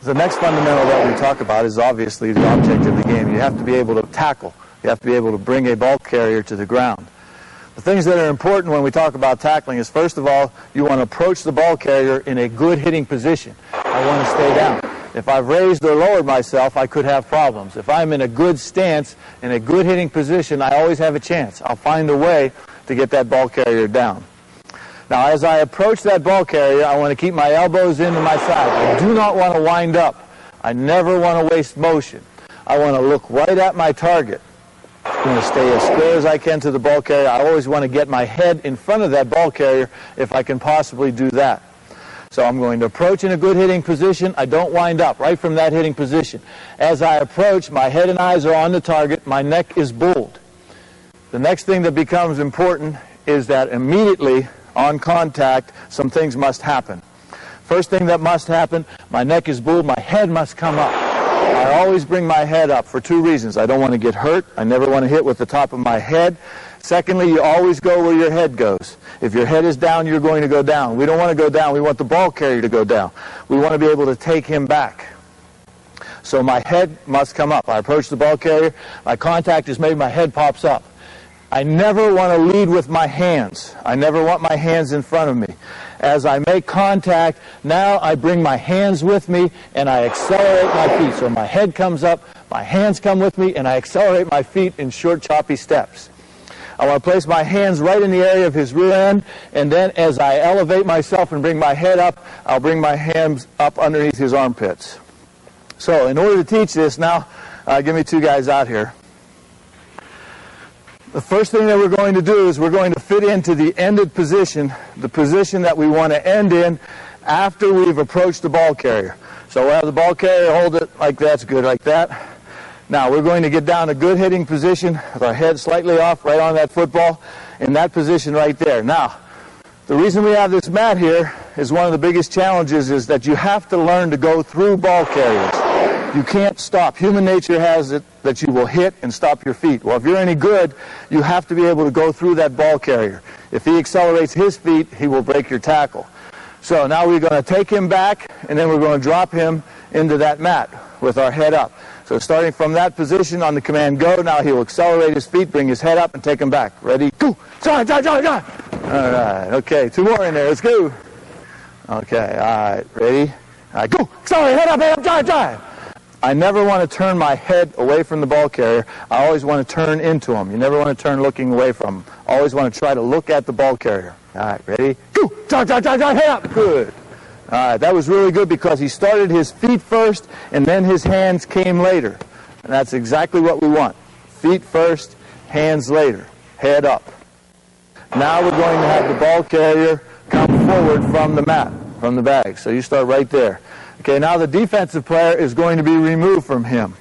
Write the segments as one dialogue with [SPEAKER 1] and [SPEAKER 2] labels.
[SPEAKER 1] The next fundamental that we talk about is obviously the object of the game. You have to be able to tackle. You have to be able to bring a ball carrier to the ground. The things that are important when we talk about tackling is, first of all, you want to approach the ball carrier in a good hitting position. I want to stay down. If I've raised or lowered myself, I could have problems. If I'm in a good stance, in a good hitting position, I always have a chance. I'll find a way to get that ball carrier down. Now, as I approach that ball carrier, I want to keep my elbows into my side. I do not want to wind up. I never want to waste motion. I want to look right at my target. I'm going to stay as square as I can to the ball carrier. I always want to get my head in front of that ball carrier if I can possibly do that. So I'm going to approach in a good hitting position. I don't wind up right from that hitting position. As I approach, my head and eyes are on the target. My neck is bulled. The next thing that becomes important is that immediately on contact, some things must happen. First thing that must happen, my neck is bulled, my head must come up. I always bring my head up for two reasons. I don't want to get hurt. I never want to hit with the top of my head. Secondly, you always go where your head goes. If your head is down, you're going to go down. We don't want to go down. We want the ball carrier to go down. We want to be able to take him back. So my head must come up. I approach the ball carrier. My contact is made. My head pops up. I never want to lead with my hands. I never want my hands in front of me. As I make contact, now I bring my hands with me and I accelerate my feet. So my head comes up, my hands come with me, and I accelerate my feet in short, choppy steps. I want to place my hands right in the area of his rear end, and then as I elevate myself and bring my head up, I'll bring my hands up underneath his armpits. So in order to teach this, now give me two guys out here. The first thing that we're going to do is we're going to fit into the ended position, the position that we want to end in after we've approached the ball carrier. So we'll have the ball carrier, hold it like that's good, like that. Now we're going to get down a good hitting position with our head slightly off, right on that football, in that position right there. Now, the reason we have this mat here is one of the biggest challenges is that you have to learn to go through ball carriers. You can't stop. Human nature has it that you will hit and stop your feet. Well, if you're any good, you have to be able to go through that ball carrier. If he accelerates his feet, he will break your tackle. So now we're going to take him back, and then we're going to drop him into that mat with our head up. So starting from that position on the command go, now he will accelerate his feet, bring his head up, and take him back. Ready? Go! All right, okay, two more in there. Let's go. Okay, all right, ready? All right, go! Accelerate, head up, drive! I never want to turn my head away from the ball carrier. I always want to turn into him. You never want to turn looking away from him. Always want to try to look at the ball carrier. All right, ready? Go! Drive, head up! Good. All right, that was really good because he started his feet first and then his hands came later. And that's exactly what we want. Feet first, hands later. Head up. Now we're going to have the ball carrier come forward from the mat, from the bag. So you start right there. Okay, now the defensive player is going to be removed from him.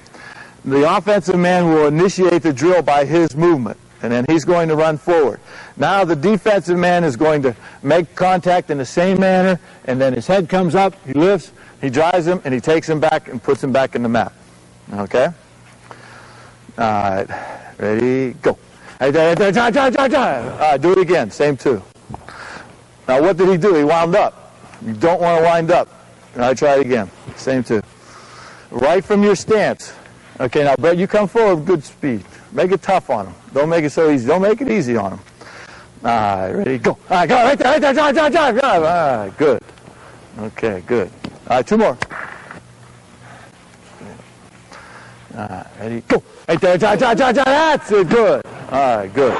[SPEAKER 1] The offensive man will initiate the drill by his movement, and then he's going to run forward. Now the defensive man is going to make contact in the same manner, and then his head comes up, he lifts, he drives him, and he takes him back and puts him back in the mat. Okay? All right, ready, go. Do it again, same two. Now what did he do? He wound up. You don't want to wind up. All right, try it again. Same two. Right from your stance. Okay, now, Brett, you come forward with good speed. Make it tough on him. Don't make it so easy. Don't make it easy on him. All right, ready, go. All right, go, right there, drive. All right, good. Okay, good. All right, two more. All right, ready, go. Right there, drive. That's it, good. All right, good.